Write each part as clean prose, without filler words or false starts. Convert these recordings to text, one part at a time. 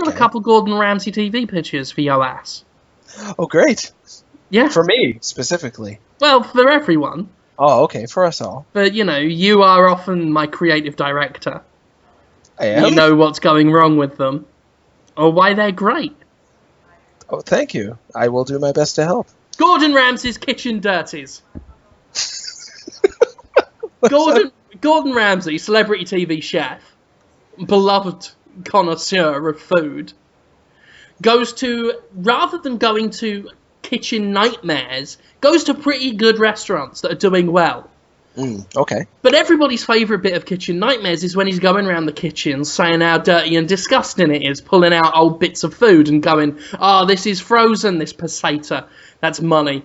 got a couple Gordon Ramsay TV pictures for your ass. Oh, great. Yeah. For me, specifically. Well, for everyone. Oh, okay, for us all. But, you are often my creative director. I am? You know what's going wrong with them. Or why they're great. Oh, thank you. I will do my best to help. Gordon Ramsay's Kitchen Dirties. Gordon Ramsay, celebrity TV chef, beloved connoisseur of food, rather than going to kitchen nightmares, goes to pretty good restaurants that are doing well. Okay. But everybody's favourite bit of kitchen nightmares is when he's going around the kitchen saying how dirty and disgusting it is, pulling out old bits of food and going, this is frozen, this peseta. That's money.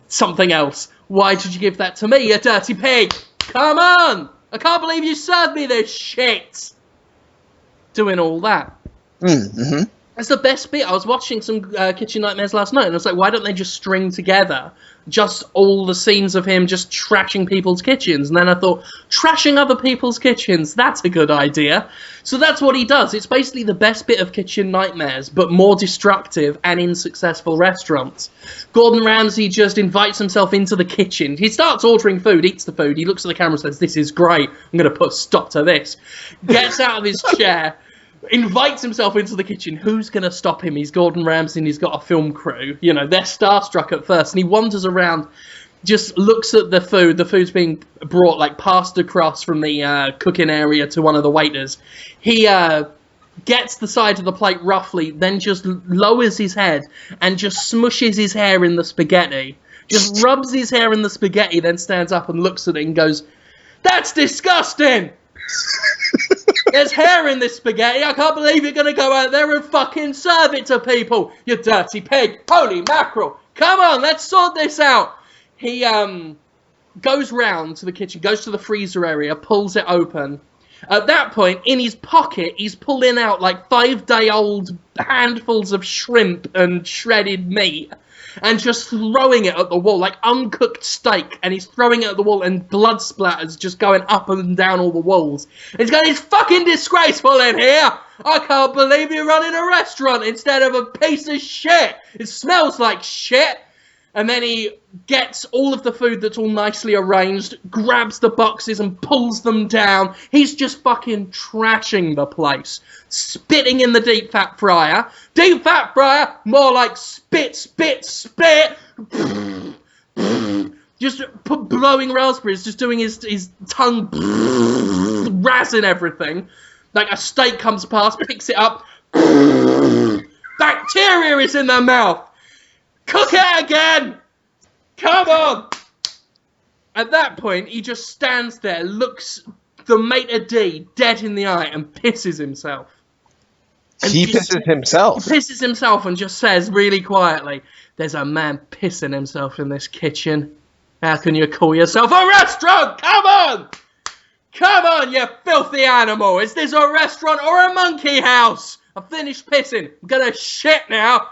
Something else. Why did you give that to me, you dirty pig? Come on! I can't believe you served me this shit! Doing all that. Mm-hmm. That's the best bit. I was watching some Kitchen Nightmares last night, and I was like, why don't they just string together just all the scenes of him just trashing people's kitchens? And then I thought, trashing other people's kitchens, that's a good idea. So that's what he does. It's basically the best bit of Kitchen Nightmares, but more destructive and in successful restaurants. Gordon Ramsay just invites himself into the kitchen. He starts ordering food, eats the food, he looks at the camera and says, this is great, I'm going to put a stop to this. Gets out of his chair, invites himself into the kitchen. Who's going to stop him? He's Gordon Ramsay and he's got a film crew. They're starstruck at first. And he wanders around, just looks at the food. The food's being brought, passed across from the cooking area to one of the waiters. He gets the side of the plate roughly, then just lowers his head and just smushes his hair in the spaghetti. Just rubs his hair in the spaghetti, then stands up and looks at it and goes, "That's disgusting! There's hair in this spaghetti. I can't believe you're going to go out there and fucking serve it to people, you dirty pig. Holy mackerel. Come on, let's sort this out." He goes round to the kitchen, goes to the freezer area, pulls it open. At that point, in his pocket, he's pulling out 5-day-old handfuls of shrimp and shredded meat and just throwing it at the wall, like uncooked steak, and he's throwing it at the wall, and blood splatters just going up and down all the walls. And he's going, "It's fucking disgraceful in here! I can't believe you're running a restaurant instead of a piece of shit! It smells like shit!" And then he gets all of the food that's all nicely arranged, grabs the boxes and pulls them down. He's just fucking trashing the place. Spitting in the deep fat fryer. Deep fat fryer, more like spit, spit, spit. Just blowing raspberries, just doing his tongue, razzing everything. Like a steak comes past, picks it up. Bacteria is in their mouth. Cook it again! Come on! At that point, he just stands there, looks the maitre d' dead in the eye, and pisses himself. He pisses himself? He pisses himself and just says really quietly, "There's a man pissing himself in this kitchen. How can you call yourself a restaurant? Come on! Come on, you filthy animal! Is this a restaurant or a monkey house? I've finished pissing. I'm gonna shit now."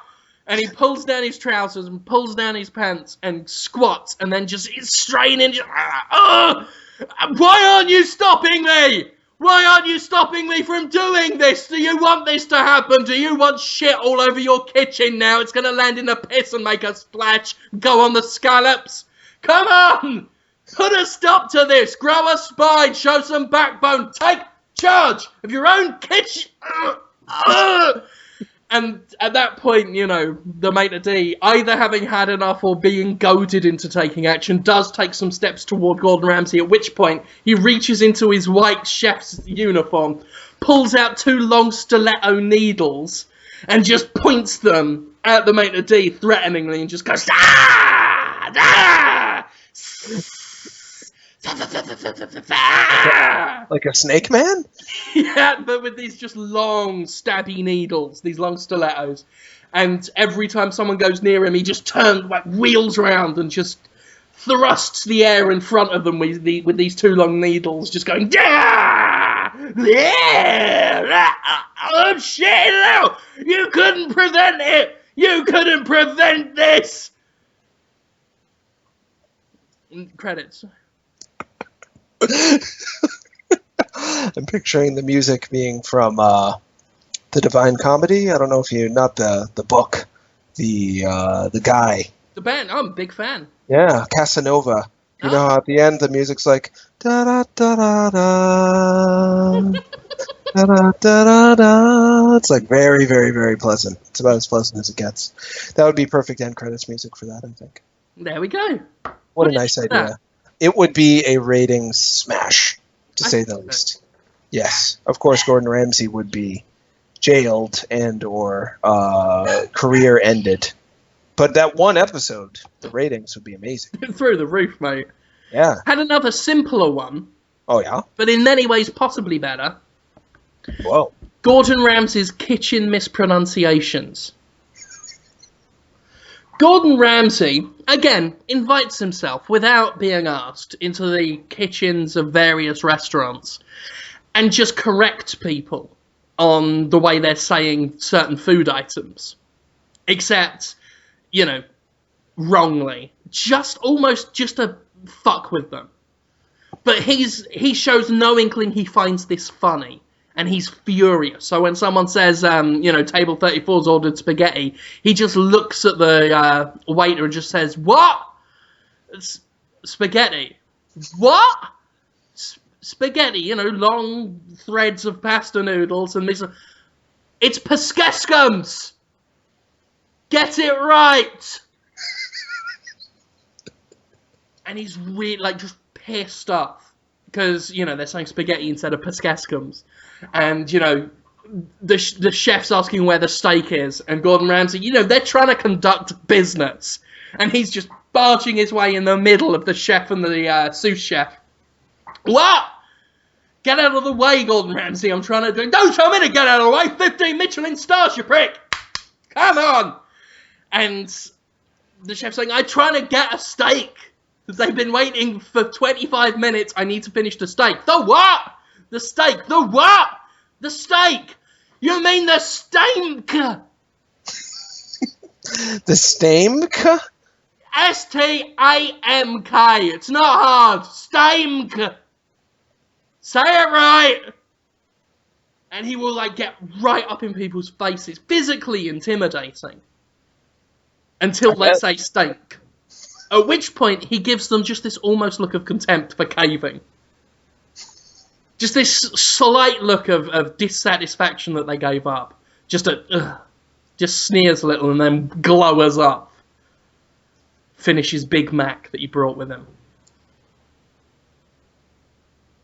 And he pulls down his trousers and pulls down his pants and squats and then just is straining. Why aren't you stopping me? Why aren't you stopping me from doing this? Do you want this to happen? Do you want shit all over your kitchen now? It's going to land in the piss and make a splash. Go on the scallops. Come on! Put a stop to this. Grow a spine. Show some backbone. Take charge of your own kitchen. And at that point, the maitre d', either having had enough or being goaded into taking action, does take some steps toward Gordon Ramsay, at which point he reaches into his white chef's uniform, pulls out 2 long stiletto needles, and just points them at the maitre d' threateningly and just goes, "Ah! Ah! Like a snake man? Yeah, but with these just long stabby needles, these long stilettos. And every time someone goes near him, he just turns, wheels around and just thrusts the air in front of them with these 2 long needles, just going, "Yeah! Yeah! I'm shitting out! You couldn't prevent it! You couldn't prevent this!" Credits. I'm picturing the music being from The Divine Comedy. I don't know if you not the book, the guy. The band. I'm a big fan. Yeah, Casanova. You know how at the end the music's like da da da da da da da da da. It's like very, very, very pleasant. It's about as pleasant as it gets. That would be perfect end credits music for that, I think. There we go. What a nice idea. It would be a ratings smash, to say the least. Yes, of course, Gordon Ramsay would be jailed and or career ended. But that one episode, the ratings would be amazing. Through the roof, mate. Yeah. Had another simpler one. Oh, yeah? But in many ways possibly better. Whoa. Gordon Ramsay's kitchen mispronunciations. Gordon Ramsay, again, invites himself, without being asked, into the kitchens of various restaurants and just corrects people on the way they're saying certain food items. Except, you know, wrongly. Almost just to fuck with them. But he shows no inkling he finds this funny. And he's furious. So when someone says, table 34's ordered spaghetti, he just looks at the waiter and just says, "What? Spaghetti? What? Spaghetti, long threads of pasta noodles and this. It's pescescums! Get it right!" And he's really, just pissed off. Because, they're saying spaghetti instead of pescescums. And, the chef's asking where the steak is. And Gordon Ramsay, they're trying to conduct business. And he's just barging his way in the middle of the chef and the sous chef. "What? Get out of the way, Gordon Ramsay. I'm trying to do... Don't tell me to get out of the way. 15 Michelin stars, you prick. Come on." And the chef's saying, "I'm trying to get a steak. They've been waiting for 25 minutes. I need to finish the steak." "The what? The steak. The what? The steak. You mean the steak?" The Stamk? S-T-A-M-K. It's not hard. Steak. Say it right. And he will, get right up in people's faces. Physically intimidating. Until they say steak. At which point, he gives them just this almost look of contempt for caving. Just this slight look of dissatisfaction that they gave up. Just sneers a little and then glowers up. Finishes Big Mac that he brought with him.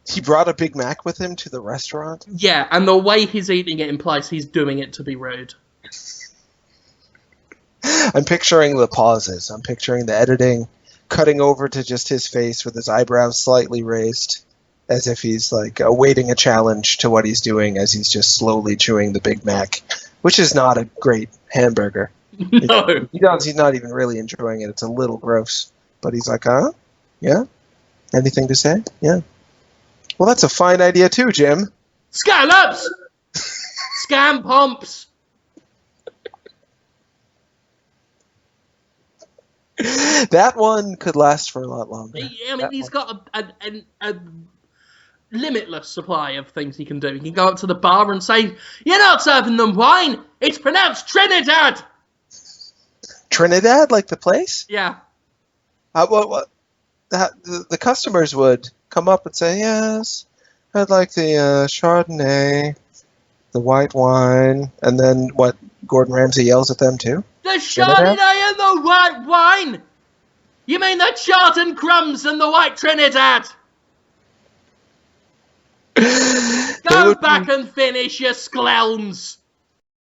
He brought a Big Mac with him to the restaurant? Yeah, and the way he's eating it implies he's doing it to be rude. I'm picturing the pauses. I'm picturing the editing, cutting over to just his face with his eyebrows slightly raised, as if he's awaiting a challenge to what he's doing as he's just slowly chewing the Big Mac, which is not a great hamburger. No. He's not even really enjoying it. It's a little gross. But he's like, "Huh? Yeah? Anything to say? Yeah. Well, that's a fine idea too, Jim." Scallops! Scam pumps! That one could last for a lot longer. He's got a limitless supply of things he can do. He can go up to the bar and say, "You're not serving them wine! It's pronounced Trinidad!" Trinidad, like the place? Yeah. The customers would come up and say, "Yes, I'd like the Chardonnay, the white wine," and then what? Gordon Ramsay yells at them too? "The Chardonnay and the white wine! You mean the Charlton crumbs and the white Trinidad? Go back and finish your sklelms!"